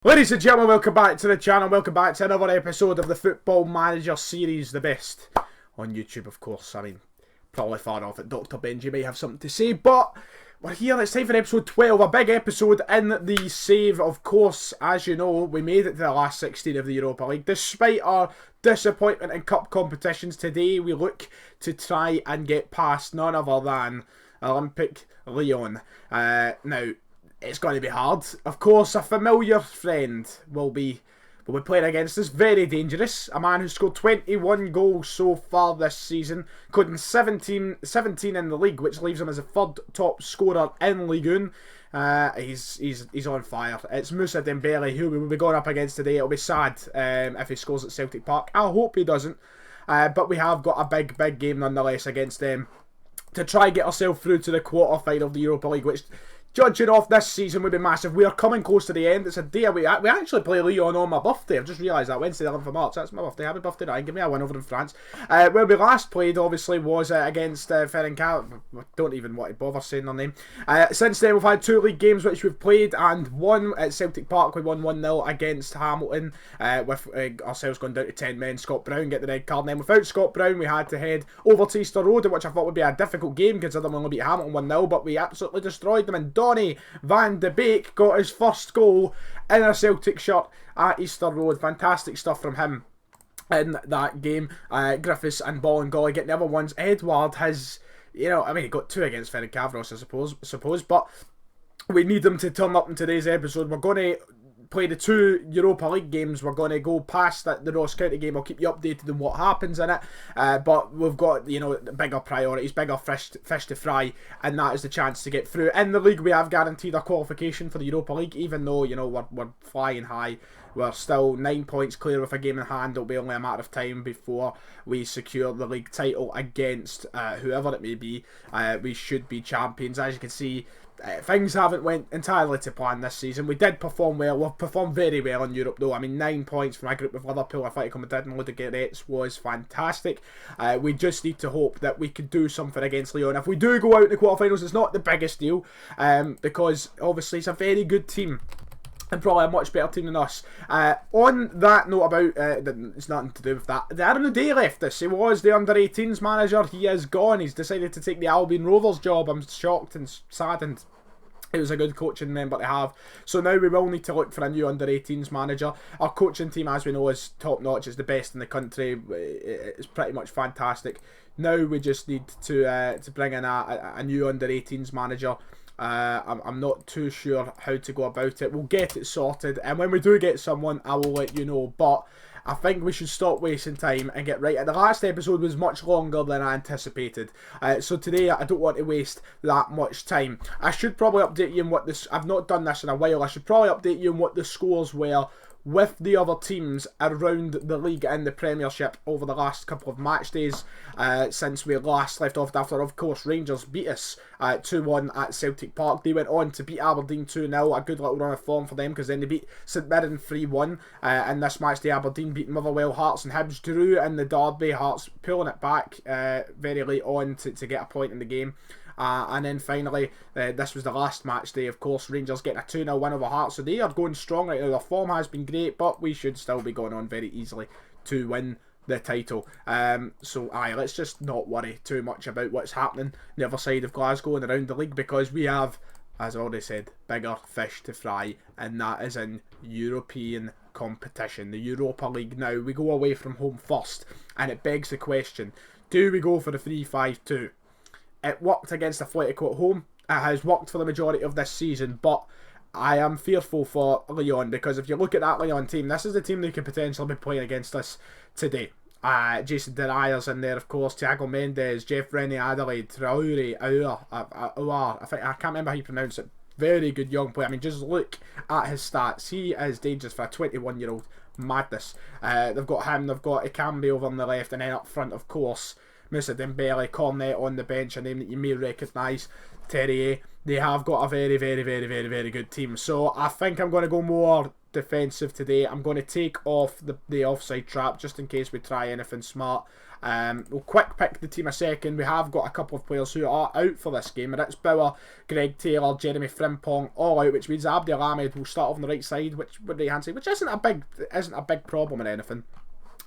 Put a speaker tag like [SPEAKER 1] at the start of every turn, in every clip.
[SPEAKER 1] Ladies and gentlemen, welcome back to the channel. Welcome back to another episode of the Football Manager series, the best on YouTube, of course. I mean, probably far off it. Dr. Benji may have something to say, but we're here. It's time for episode 12, a big episode in the save. Of course, as you know, we made it to the last 16 of the Europa League. Despite our disappointment in cup competitions, today we look to try and get past none other than Olympic Lyon. Now, it's going to be hard. Of course, a familiar friend will be playing against us. Very dangerous. A man who scored 21 goals so far this season, including 17 in the league, which leaves him as a third top scorer in Ligue 1. He's on fire. It's Moussa Dembele who we will be going up against today. It'll be sad if he scores at Celtic Park. I hope he doesn't. But we have got a big game nonetheless against them to try and get ourselves through to the quarter-final of the Europa League, which, judging off this season, would be massive. We are coming close to the end. It's a day away. We actually play Lyon on my birthday. I've just realised that. Wednesday the 11th of March. That's my birthday. Happy birthday, Ryan. Give me a win over in France. Where we last played, obviously, was against Ferencváros. I don't even want to bother saying their name. Since then, we've had 2 league games which we've played, and one at Celtic Park. We won 1-0 against Hamilton, with ourselves going down to 10 men. Scott Brown get the red card. And then without Scott Brown, we had to head over to Easter Road, which I thought would be a difficult game, considering we only beat Hamilton 1-0, but we absolutely destroyed them. And Donny van de Beek got his first goal in a Celtic shirt at Easter Road. Fantastic stuff from him in that game. Griffiths and Bolingoli getting the other ones. Edward has, he got 2 against Ferencváros, I suppose, but we need them to turn up in today's episode. We're going to play the 2 Europa League games. We're going to go past the Ross County game. I'll keep you updated on what happens in it. But we've got, bigger priorities, bigger fish to fry, and that is the chance to get through. In the league, we have guaranteed our qualification for the Europa League, even though, we're flying high. We're still 9 points clear with a game in hand. It'll be only a matter of time before we secure the league title against whoever it may be. We should be champions. As you can see, things haven't went entirely to plan this season. We did perform well. We've performed very well in Europe, though. I mean, 9 points from a group with Liverpool, Atletico Madrid and Ludogorets was fantastic. We just need to hope that we could do something against Lyon. If we do go out in the quarterfinals, it's not the biggest deal, because obviously it's a very good team and probably a much better team than us. On that note about, it's nothing to do with that, Darren O'Day left us. He was the under-18s manager. He is gone. He's decided to take the Albion Rovers job. I'm shocked and saddened. He was a good coaching member to have. So now we will need to look for a new under-18s manager. Our coaching team, as we know, is top-notch. It's the best in the country. It's pretty much fantastic. Now we just need to bring in a new under-18s manager. I'm not too sure how to go about it. We'll get it sorted, and when we do get someone, I will let you know. But I think we should stop wasting time and get right. The last episode was much longer than I anticipated, so today I don't want to waste that much time. I should probably update you on what this. I've not done this in a while. I should probably update you on what the scores were with the other teams around the league and the Premiership over the last couple of match days since we last left off. After, of course, Rangers beat us 2-1 at Celtic Park. They went on to beat Aberdeen 2-0, a good little run of form for them, because then they beat St Mirren 3-1 in this match day. Aberdeen beat Motherwell, Hearts and Hibs drew in the derby. Hearts pulling it back very late on to get a point in the game. And then finally, this was the last match day, of course, Rangers getting a 2-0 win over Hearts. So they are going strong right now. Their form has been great, but we should still be going on very easily to win the title. So let's just not worry too much about what's happening on the other side of Glasgow and around the league, because we have, as I already said, bigger fish to fry, and that is in European competition. The Europa League now. We go away from home first, and it begs the question, do we go for the 3-5-2? It worked against Atletico at home. It has worked for the majority of this season, but I am fearful for Lyon, because if you look at that Lyon team, this is the team that could potentially be playing against us today. Jason Derayer's in there, of course, Thiago Mendes, Jeff Rennie, Adelaide, Traore, Aouar, I can't remember how you pronounce it. Very good young player. I mean, just look at his stats. He is dangerous for a 21-year-old. Madness. They've got him, they've got Ikambi over on the left, and then up front, of course, Moussa Dembele, Cornet on the bench, a name that you may recognise, Terrier. They have got a very, very, very, very, very good team. So I think I'm going to go more defensive today. I'm going to take off the offside trap just in case we try anything smart. We'll quick pick the team a second. We have got a couple of players who are out for this game. Ritz Bauer, Greg Taylor, Jeremy Frimpong all out, which means Abdel Ahmed will start off on the right side, which isn't a big problem or anything.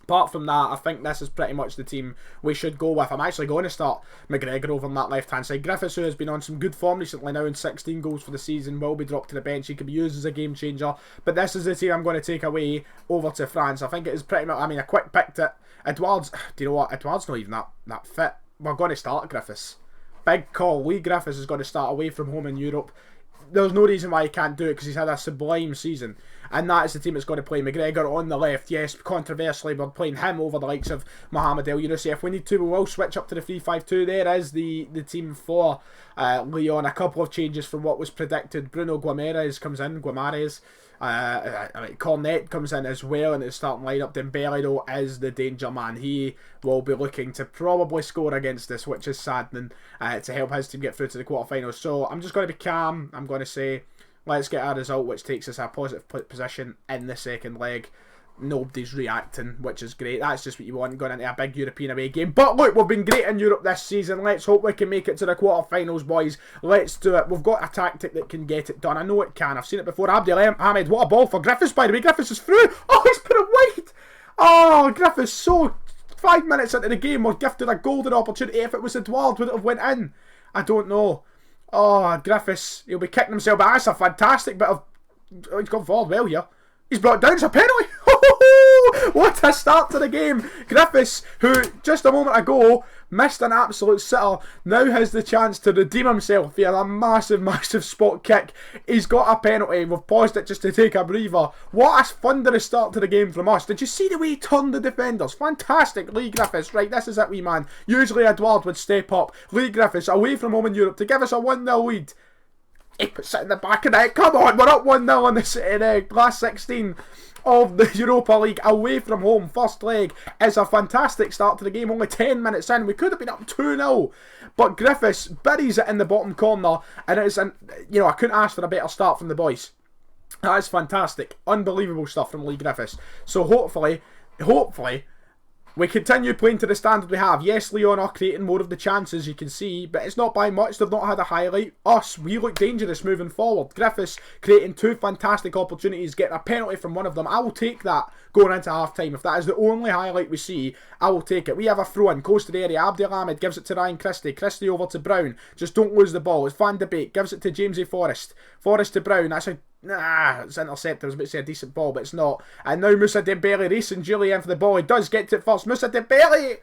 [SPEAKER 1] Apart from that, I think this is pretty much the team we should go with. I'm actually going to start McGregor over on that left-hand side. Griffiths, who has been on some good form recently now in 16 goals for the season, will be dropped to the bench. He could be used as a game changer. But this is the team I'm going to take away over to France. I think it is pretty much, a quick pick to Edouard's. Do you know what? Edouard's not even that fit. We're going to start Griffiths. Big call. Lee Griffiths is going to start away from home in Europe. There's no reason why he can't do it because he's had a sublime season. And that is the team that's going to play McGregor on the left. Yes, controversially, we're playing him over the likes of Mohamed El Younousi. If we need to, we will switch up to the 3-5-2. There is the team for Lyon. A couple of changes from what was predicted. Bruno Guimaraes comes in. Cornet comes in as well in the starting lineup. Dembele, though, is the danger man. He will be looking to probably score against us, which is saddening, to help his team get through to the quarterfinals. So I'm just going to be calm. I'm going to say, let's get a result which takes us a positive position in the second leg. Nobody's reacting, which is great. That's just what you want going into a big European away game. But look, we've been great in Europe this season. Let's hope we can make it to the quarterfinals, boys. Let's do it. We've got a tactic that can get it done. I know it can. I've seen it before. Abdel Ahmed, what a ball for Griffiths, by the way. Griffiths is through. Oh, he's put it wide. Oh, Griffiths, so 5 minutes into the game, we're gifted a golden opportunity. If it was Edouard, would it have went in? I don't know. Oh, Griffiths, he'll be kicking himself. But that's a fantastic bit of... Oh, he's gone forward well here. He's brought down. It's a penalty. What a start to the game. Griffiths, who just a moment ago missed an absolute sitter, now has the chance to redeem himself via a massive spot kick. He's got a penalty. We've paused it just to take a breather. What a thunderous start to the game from us. Did you see the way he turned the defenders? Fantastic. Lee Griffiths. Right, this is it, wee man. Usually Edouard would step up. Lee Griffiths away from home in Europe to give us a 1-0 lead. He puts it in the back of the net. Come on, we're up 1-0 on the last 16 of the Europa League away from home. First leg is a fantastic start to the game. Only 10 minutes in. We could have been up 2-0. But Griffiths buries it in the bottom corner. And it's I couldn't ask for a better start from the boys. That is fantastic. Unbelievable stuff from Lee Griffiths. So hopefully, we continue playing to the standard we have. Yes, Lyon are creating more of the chances, you can see, but it's not by much. They've not had a highlight. We look dangerous moving forward. Griffiths creating 2 fantastic opportunities, getting a penalty from one of them. I will take that going into half-time. If that is the only highlight we see, I will take it. We have a throw-in, close to the area. Abdel Ahmed gives it to Ryan Christie. Christie over to Brown. Just don't lose the ball. It's Van de Beek. Gives it to Jamesy Forrest. Forrest to Brown. That's it's intercepted. I was about to say a decent ball, but it's not. And now Moussa Dembele racing Julian for the ball. He does get to it first. Moussa Dembele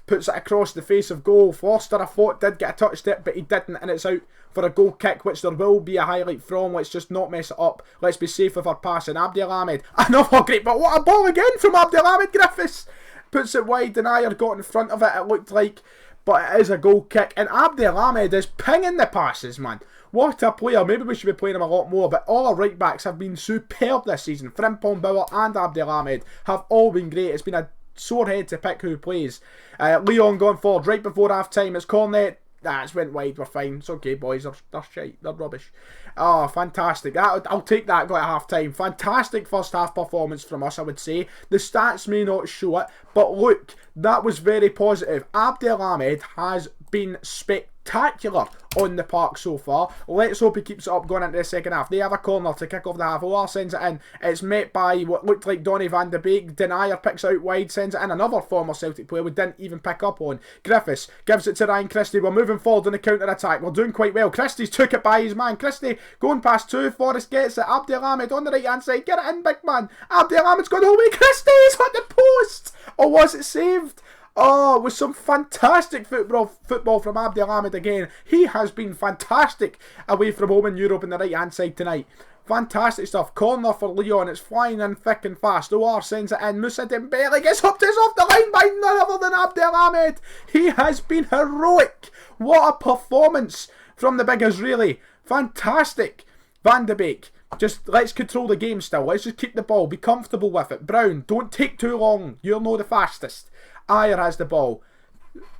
[SPEAKER 1] puts it across the face of goal. Foster, I thought, did get a touch tip, but he didn't, and it's out for a goal kick, which there will be a highlight from. Let's just not mess it up. Let's be safe with our passing. Abdel Ahmed, another great, but what a ball again from Abdel Ahmed. Griffiths puts it wide. Denier got in front of it, it looked like, but it is a goal kick, and Abdel Ahmed is pinging the passes, man. What a player. Maybe we should be playing him a lot more, but all our right backs have been superb this season. Frimpong, Bauer and Abdel Ahmed have all been great. It's been a sore head to pick who plays. Lyon going forward right before half time. It's Cornet. It's went wide. We're fine. It's okay, boys. They're shite. They're rubbish. Oh, fantastic. I'll take that. Got at half time. Fantastic first half performance from us, I would say. The stats may not show it, but look, that was very positive. Abdel Ahmed has been spectacular on the park so far. Let's hope he keeps it up going into the second half. They have a corner to kick off the half. OR sends it in. It's met by what looked like Donny van de Beek. Denier picks it out wide, sends it in. Another former Celtic player we didn't even pick up on. Griffiths gives it to Ryan Christie. We're moving forward on the counter-attack. We're doing quite well. Christie's took it by his man. Christie going past 2. Forrest gets it. Abdel Ahmed on the right-hand side. Get it in, big man. Abdel Ahmed's gone away. Christie's at the post. Or was it saved? Oh, with some fantastic football from Abdel Ahmed again. He has been fantastic away from home in Europe on the right-hand side tonight. Fantastic stuff. Corner for Lyon. It's flying in thick and fast. OR sends it in. Moussa Dembele gets hooked us off the line by none other than Abdel Ahmed. He has been heroic. What a performance from the big Israeli. Fantastic. Van de Beek. Just let's control the game still. Let's just keep the ball. Be comfortable with it. Brown, don't take too long. You'll know the fastest. Ayer has the ball.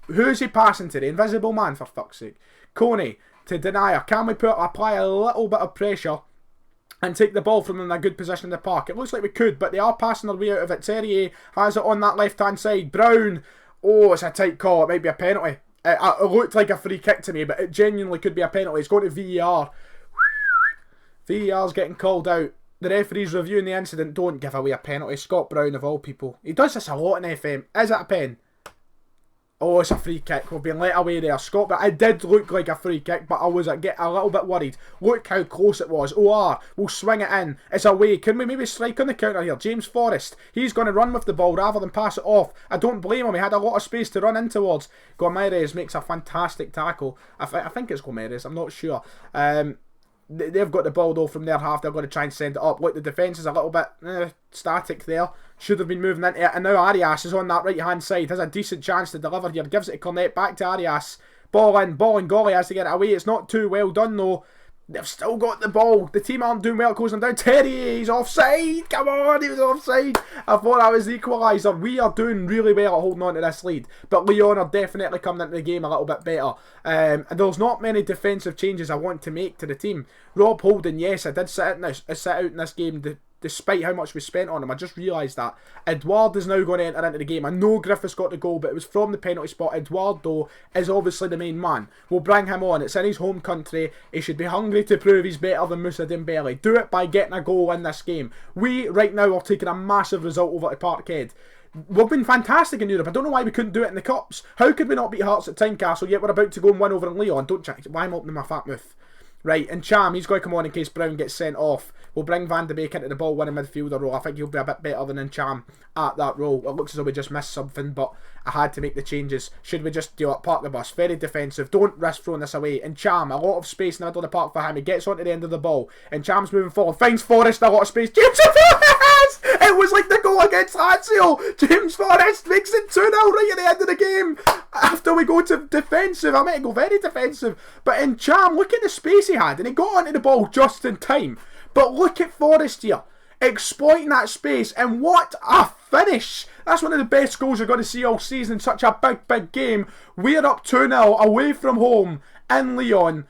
[SPEAKER 1] Who's he passing to? The invisible man, for fuck's sake. Coney to Denier. Can we apply a little bit of pressure and take the ball from them in a good position in the park. It looks like we could, but they are passing their way out of it. Terrier has it on that left-hand side. Brown, oh, it's a tight call. It might be a penalty. It looked like a free kick to me, but it genuinely could be a penalty. It's going to VAR. VAR's getting called out. The referee's reviewing the incident. Don't give away a penalty. Scott Brown, of all people. He does this a lot in FM. Is it a pen? Oh, it's a free kick. We've been let away there. Scott, but it did look like a free kick, but I was getting a little bit worried. Look how close it was. OR will swing it in. It's away. Can we maybe strike on the counter here? James Forrest, he's going to run with the ball rather than pass it off. I don't blame him. He had a lot of space to run in towards. Gomez makes a fantastic tackle. I think it's Gomez. I'm not sure. They've got the ball though from their half. They're going to try and send it up. Look, the defence is a little bit static there. Should have been moving into it. And now Arias is on that right hand side. Has a decent chance to deliver here. Gives it to Cornet. Back to Arias. Ball in. Golly has to get it away. It's not too well done though. They've still got the ball. The team aren't doing well. It goes them down. Terry, he's offside. Come on, he was offside. I thought that was the equaliser. We are doing really well at holding on to this lead. But Lyon are definitely coming into the game a little bit better. And there's not many defensive changes I want to make to the team. Rob Holding, yes, I did sit out in this game despite how much we spent on him. I just realised that. Edouard is now going to enter into the game. I know Griffiths got the goal, but it was from the penalty spot. Edouard, though, is obviously the main man. We'll bring him on. It's in his home country. He should be hungry to prove he's better than Moussa Dembele. Do it by getting a goal in this game. We, right now, are taking a massive result over to Parkhead. We've been fantastic in Europe. I don't know why we couldn't do it in the Cups. How could we not beat Hearts at Tynecastle, yet we're about to go and win over in Lyon? Don't check. Why am I opening my fat mouth? Right, and Cham, he's going to come on in case Brown gets sent off. We'll bring Van de Beek into the ball-winning midfielder role. I think he'll be a bit better than Cham at that role. It looks as though we just missed something, but I had to make the changes. Should we just do it? Park the bus. Very defensive. Don't risk throwing this away. And Cham, a lot of space in the middle of the park for him. He gets onto the end of the ball. And Cham's moving forward. Finds Forrest, a lot of space. James Forrest! It was like the goal against Lazio. James Forrest makes it 2-0 right at the end of the game. After we go to defensive, I might go very defensive. But in Cham, look at the space he had. And he got onto the ball just in time. But look at Forrest here, exploiting that space, and what a finish! That's one of the best goals you're going to see all season in such a big game. We're up 2-0 away from home in Lyon.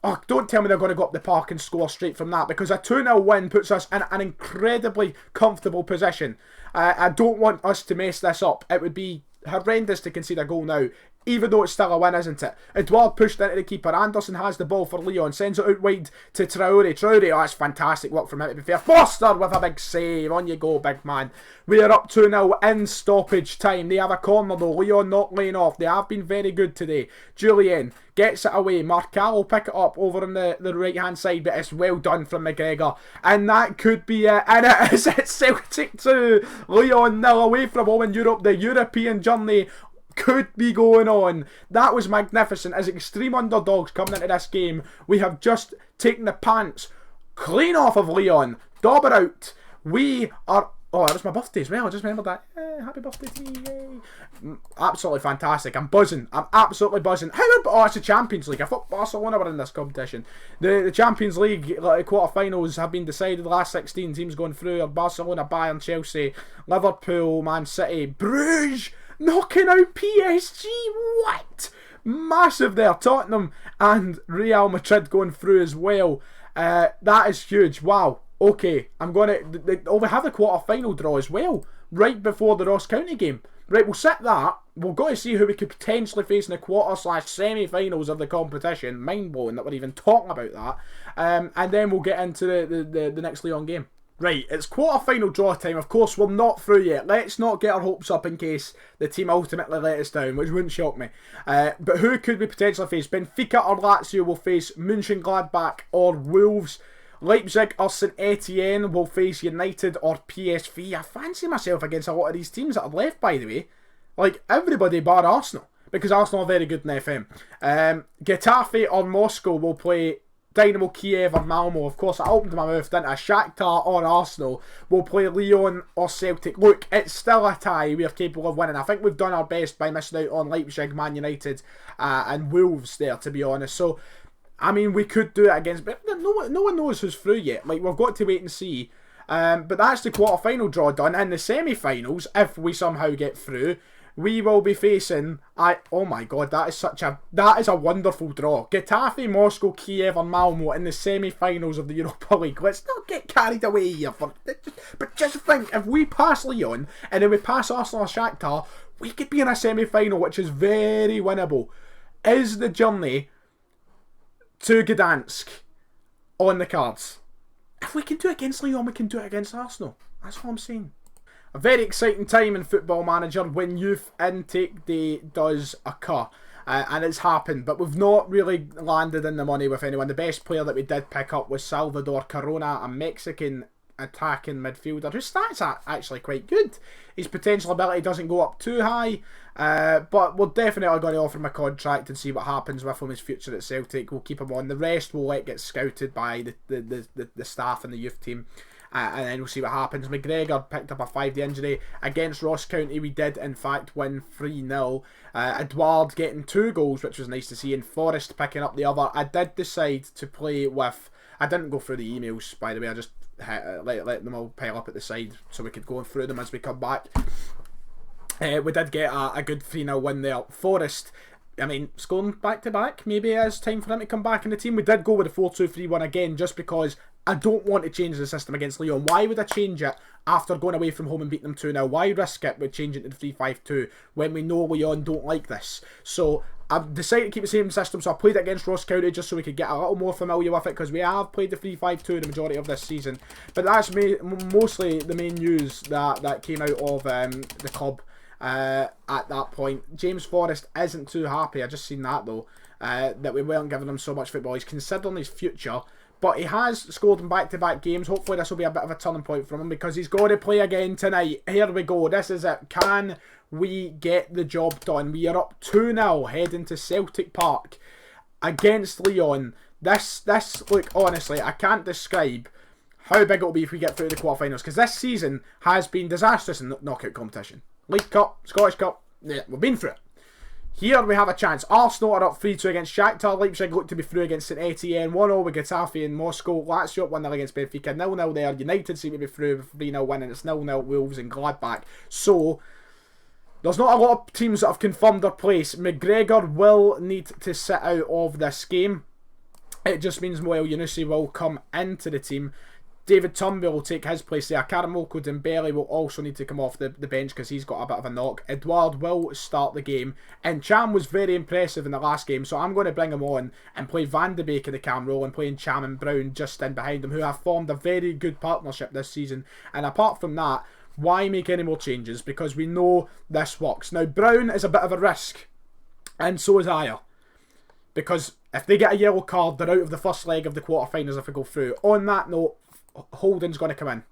[SPEAKER 1] Oh, don't tell me they're going to go up the park and score straight from that, because a 2-0 win puts us in an incredibly comfortable position. I don't want us to mess this up. It would be horrendous to concede a goal now, even though it's still a win, isn't it? Edouard pushed into the keeper. Anderson has the ball for Lyon. Sends it out wide to Traore. Traore, oh, that's fantastic work from him, to be fair. Foster with a big save. On you go, big man. We are up 2-0 in stoppage time. They have a corner though. Lyon not laying off. They have been very good today. Julien gets it away. Marcal will pick it up over on the right hand side, but it's well done from McGregor. And that could be it. And it is. It's Celtic 2. Lyon 0 away from home in Europe. The European journey could be going on. That was magnificent. As extreme underdogs coming into this game, we have just taken the pants clean off of Lyon. Dauber out. We are... Oh, it was my birthday as well. I just remembered that. Happy birthday to me. Yay. Absolutely fantastic. I'm buzzing. I'm absolutely buzzing. Oh, it's the Champions League. I thought Barcelona were in this competition. The Champions League quarter-finals have been decided. The last 16 teams going through are Barcelona, Bayern, Chelsea, Liverpool, Man City, Bruges, knocking out PSG. What? Massive there. Tottenham and Real Madrid going through as well. That is huge. Wow. Okay, I'm going to... we have the quarter-final draw as well, right before the Ross County game. Right, we'll set that. We'll go to see who we could potentially face in the quarter/semi-finals of the competition. Mind-blowing that we're even talking about that. And then we'll get into the next Lyon game. Right, it's quarter-final draw time. Of course, we're not through yet. Let's not get our hopes up in case the team ultimately let us down, which wouldn't shock me. But who could we potentially face? Benfica or Lazio will face Mönchengladbach or Wolves. Leipzig or St Etienne will face United or PSV. I fancy myself against a lot of these teams that are left, by the way. Like, everybody bar Arsenal, because Arsenal are very good in FM. Getafe or Moscow will play Dynamo Kiev or Malmo. Of course, I opened my mouth, didn't I? Shakhtar or Arsenal will play Lyon or Celtic. Look, it's still a tie. We are capable of winning. I think we've done our best by missing out on Leipzig, Man United and Wolves there, to be honest. So, I mean, we could do it against... But no one knows who's through yet. Like, we've got to wait and see. But that's the quarter-final draw done. In the semi-finals, if we somehow get through, we will be facing... oh my god, that is a wonderful draw. Getafe, Moscow, Kiev and Malmo in the semi-finals of the Europa League. Let's not get carried away here. But just think, if we pass Lyon and then we pass Arsenal or Shakhtar, we could be in a semi-final, which is very winnable. Is the journey to Gdansk on the cards? If we can do it against Lyon, we can do it against Arsenal. That's what I'm saying. A very exciting time in Football Manager when youth intake day does occur. And it's happened, but we've not really landed in the money with anyone. The best player that we did pick up was Salvador Corona, a Mexican attacking midfielder whose stats are actually quite good. His potential ability doesn't go up too high, but we're definitely going to offer him a contract and see what happens with him, his future at Celtic. We'll keep him on. The rest will let get scouted by the staff and the youth team. And then we'll see what happens. McGregor picked up a 5-day injury. Against Ross County, we did in fact win 3-0. Edouard getting 2 goals, which was nice to see, and Forrest picking up the other. I did decide to play with... I didn't go through the emails, by the way. I just let them all pile up at the side so we could go through them as we come back. We did get a good 3-0 win there. Forrest... I mean, scoring back-to-back, maybe it's time for him to come back in the team. We did go with a 4-2-3-1 again, just because I don't want to change the system against Lyon. Why would I change it after going away from home and beating them 2-0? Why risk it with changing to the 3-5-2 when we know Lyon don't like this? So I've decided to keep the same system, so I played it against Ross County just so we could get a little more familiar with it, because we have played the 3-5-2 the majority of this season. But that's mostly the main news that came out of the club. At that point, James Forrest isn't too happy. I just seen that though, that we weren't giving him so much football. He's considering his future, but he has scored in back-to-back games. Hopefully this will be a bit of a turning point for him, because he's going to play again tonight. Here we go. This is it. Can we get the job done? We are up 2-0 heading to Celtic Park against Lyon. This look, honestly, I can't describe how big it will be if we get through the quarterfinals, because this season has been disastrous in knockout competition. League Cup, Scottish Cup, yeah, we've been through it. Here we have a chance. Arsenal are up 3-2 against Shakhtar. Leipzig look to be through against St Etienne. 1-0 with Getafe in Moscow. Lazio up 1-0 against Benfica. 0-0 there. United seem to be through with 3-0 win, and it's 0-0 Wolves and Gladbach. So there's not a lot of teams that have confirmed their place. McGregor will need to sit out of this game. It just means Moel Yunusi will come into the team. David Turnbull will take his place there. Karamoko Dembele will also need to come off the bench because he's got a bit of a knock. Edouard will start the game. And Cham was very impressive in the last game, so I'm going to bring him on and play Van de Beek in the cam role and playing Cham and Brown just in behind him, who have formed a very good partnership this season. And apart from that, why make any more changes? Because we know this works. Now, Brown is a bit of a risk, and so is Ayer. Because if they get a yellow card, they're out of the first leg of the quarterfinals if we go through. On that note, Holden's going to come in.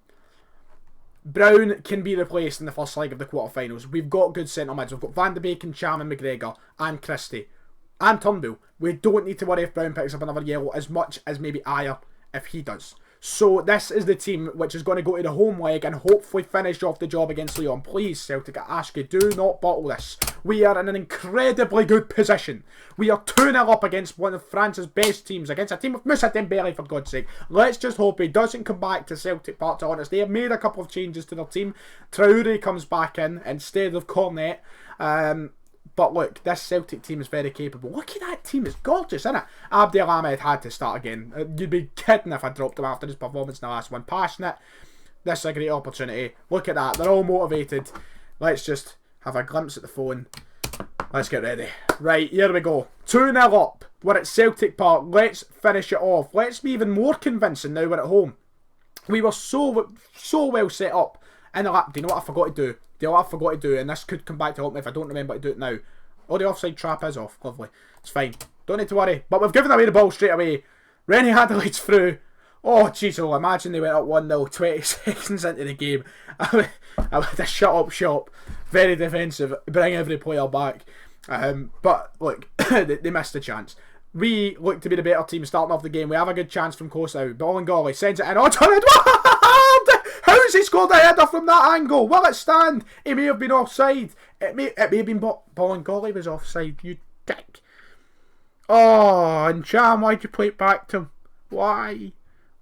[SPEAKER 1] Brown can be replaced in the first leg of the quarterfinals. We've got good centre mids. We've got Van de Beek and Cham and McGregor and Christie and Turnbull. We don't need to worry if Brown picks up another yellow as much as maybe Ayer if he does. So this is the team which is going to go to the home leg and hopefully finish off the job against Lyon. Please, Celtic, I ask you, do not bottle this. We are in an incredibly good position. We are 2-0 up against one of France's best teams, against a team of Moussa Dembele, for God's sake. Let's just hope he doesn't come back to Celtic Park, to honest. They have made a couple of changes to their team. Traoré comes back in instead of Cornet. But look, this Celtic team is very capable. Look at that team, it's gorgeous, isn't it? Abdel Ahmed had to start again. You'd be kidding if I dropped him after his performance in the last one. Passionate. This is a great opportunity. Look at that, they're all motivated. Let's just have a glimpse at the phone. Let's get ready. Right, here we go. 2-0 up. We're at Celtic Park. Let's finish it off. Let's be even more convincing now we're at home. We were so well set up in the lap. Do you know what I forgot to do? Do you know what I forgot to do? And this could come back to haunt me if I don't remember to do it now. Oh, the offside trap is off. Lovely. It's fine. Don't need to worry. But we've given away the ball straight away. Rennie Adelaide's through. Oh, jeez. Oh, imagine they went up 1-0 20 seconds into the game. I would have shut up shop. Very defensive. Bring every player back. But, look, they missed the chance. We look to be the better team starting off the game. We have a good chance from close out. Bolingoli sends it in. Oh, turn it. How has he scored a header from that angle? Will it stand? He may have been offside. It may have been Bolingoli was offside, you dick. Oh, and Cham, why'd you play it back to him? Why?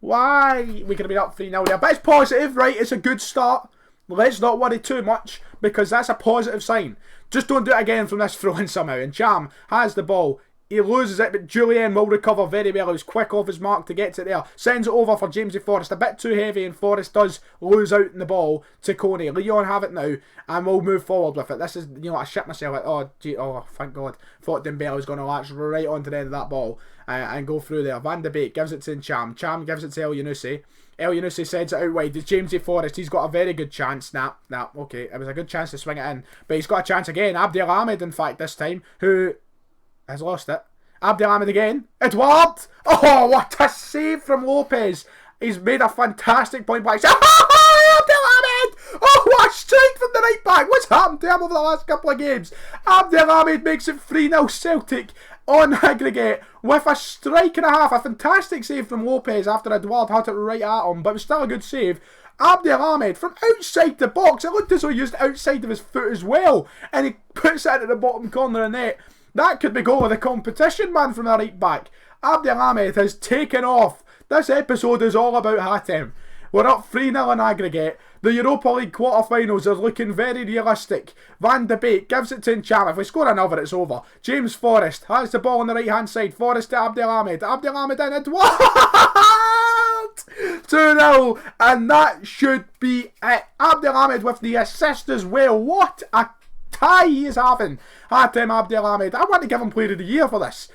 [SPEAKER 1] We could have been up 3-0 there. But it's positive, right? It's a good start. Let's not worry too much, because that's a positive sign. Just don't do it again from this throw-in somehow. And Cham has the ball. He loses it, but Julian will recover very well. He was quick off his mark to get to it there. Sends it over for Jamesy Forrest. A bit too heavy, and Forrest does lose out in the ball to Coney. Leon have it now, and we'll move forward with it. This is, I shit myself. Like, oh, thank God. Thought Dembele was going to latch right onto the end of that ball and go through there. Van de Beek gives it to Cham. Cham gives it to El Yunusi. El Yunusi sends it out wide. It's Jamesy Forrest. He's got a very good chance. Nah, okay. It was a good chance to swing it in. But he's got a chance again. Abdel Ahmed, in fact, this time, who has lost it. Abdel Ahmed again. Edouard! Oh, what a save from Lopez. He's made a fantastic point blank. Abdel Ahmed! Oh, what a strike from the right back. What's happened to him over the last couple of games? Abdel Ahmed makes it 3-0 Celtic on aggregate with a strike and a half. A fantastic save from Lopez after Edouard had it right at him, but it was still a good save. Abdel Ahmed from outside the box. It looked as though he used outside of his foot as well, and he puts it into the bottom corner of the net. That could be goal of the competition, man, from the right back. Abdel Ahmed has taken off. This episode is all about Hatem. We're up 3-0 in aggregate. The Europa League quarter-finals are looking very realistic. Van de Beek gives it to Cham. If we score another, it's over. James Forrest has the ball on the right-hand side. Forrest to Abdel Ahmed. Abdel Ahmed in. Edouard! 2-0. And that should be it. Abdel Ahmed with the assist as well. What a tie he is having. Hatem Abdel Ahmed. I want to give him Player of the Year for this.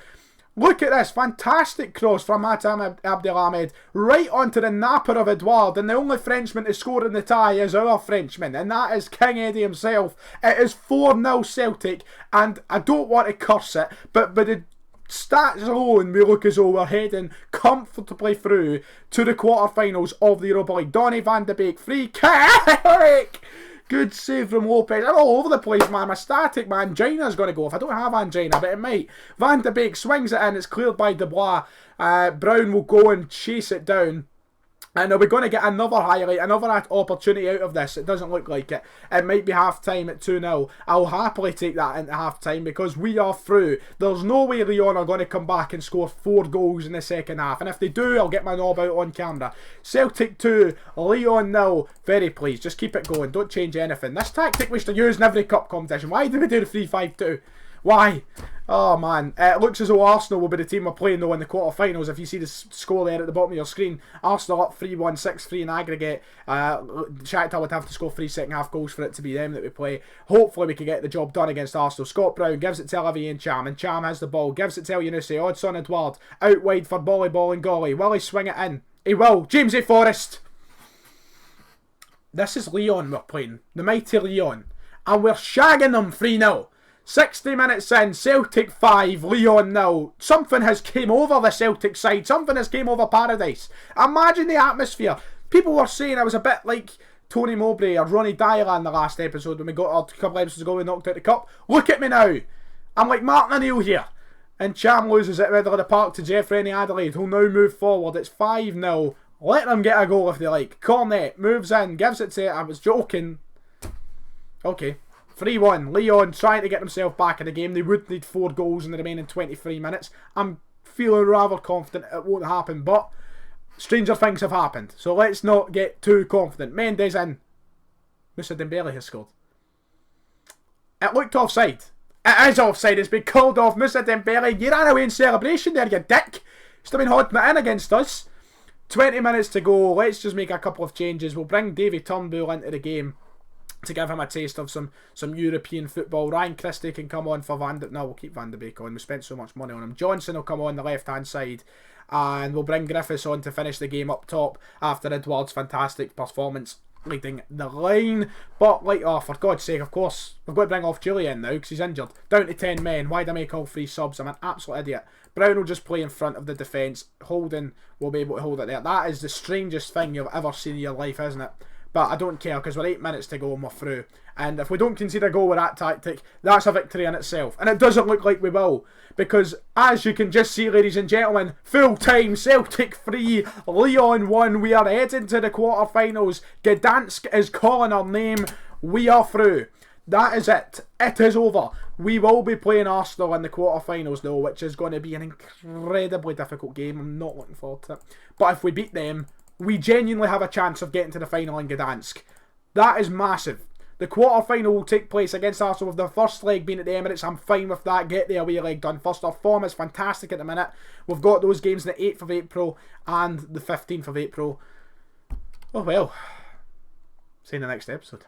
[SPEAKER 1] Look at this. Fantastic cross from Hatem Abdel Ahmed right onto the napper of Edouard. And the only Frenchman to score in the tie is our Frenchman. And that is King Eddie himself. It is 4-0 Celtic. And I don't want to curse it, but the stats alone, we look as though we're heading comfortably through to the quarterfinals of the Europa League. Donny van de Beek. Free kick! Good save from Lopez. I'm all over the place, man. My static, my angina's going to go off. I don't have angina, but it might. Van de Beek swings it in. It's cleared by Dubois. Brown will go and chase it down. And are we going to get another highlight, another opportunity out of this? It doesn't look like it. It might be half-time at 2-0. I'll happily take that into half-time because we are through. There's no way Lyon are going to come back and score 4 goals in the second half. And if they do, I'll get my knob out on camera. Celtic 2, Lyon 0. Very pleased. Just keep it going. Don't change anything. This tactic we should use in every cup competition. Why do we do the 3-5-2? Why? Oh man, it looks as though Arsenal will be the team we're playing though in the quarterfinals. If you see the score there at the bottom of your screen, Arsenal up 3-1, 6-3 in aggregate. Shakhtar would have to score 3 second half goals for it to be them that we play. Hopefully we can get the job done against Arsenal. Scott Brown gives it to Olivier and Cham has the ball, gives it to El Yunusi. Odsonne Edouard out wide for Volleyball and Golly. Will he swing it in? He will. Jamesy Forrest. This is Lyon we're playing, the mighty Lyon, and we're shagging them 3-0. 60 minutes in, Celtic 5, Lyon 0. Something has came over the Celtic side. Something has came over Paradise. Imagine the atmosphere. People were saying I was a bit like Tony Mowbray or Ronnie Dylan in the last episode when we got a couple of episodes ago we knocked out the cup. Look at me now. I'm like Martin O'Neill here. And Cham loses at Riddler of the Park to Jeff Rennie Adelaide, who'll now move forward. It's 5-0. Let them get a goal if they like. Cornet moves in, gives it to... I was joking. Okay. 3-1. Lyon trying to get themselves back in the game. They would need 4 goals in the remaining 23 minutes. I'm feeling rather confident it won't happen, but stranger things have happened. So let's not get too confident. Mendes in. Moussa Dembele has scored. It looked offside. It is offside. It's been called off. Moussa Dembele, you ran away in celebration there, you dick. Should have been holding it in against us. 20 minutes to go. Let's just make a couple of changes. We'll bring Davy Turnbull into the game to give him a taste of some European football. Ryan Christie can come on for No, we'll keep Van de Beek on. We spent so much money on him. Johnson will come on the left-hand side. And we'll bring Griffiths on to finish the game up top after Edouard's fantastic performance leading the line. But, like, oh, for God's sake, of course, we've got to bring off Julian now because he's injured. Down to 10 men. Why'd I make all 3 subs? I'm an absolute idiot. Brown will just play in front of the defence. Holden will be able to hold it there. That is the strangest thing you've ever seen in your life, isn't it? But I don't care because we're 8 minutes to go and we're through. And if we don't concede a goal with that tactic, that's a victory in itself. And it doesn't look like we will. Because as you can just see, ladies and gentlemen, full time, Celtic 3, Lyon 1. We are heading to the quarterfinals. Gdansk is calling our name. We are through. That is it. It is over. We will be playing Arsenal in the quarterfinals though, which is going to be an incredibly difficult game. I'm not looking forward to it. But if we beat them, we genuinely have a chance of getting to the final in Gdansk. That is massive. The quarter-final will take place against Arsenal, with the first leg being at the Emirates. I'm fine with that. Get the away leg done first off. Form is fantastic at the minute. We've got those games on the 8th of April and the 15th of April. Oh well. See you in the next episode.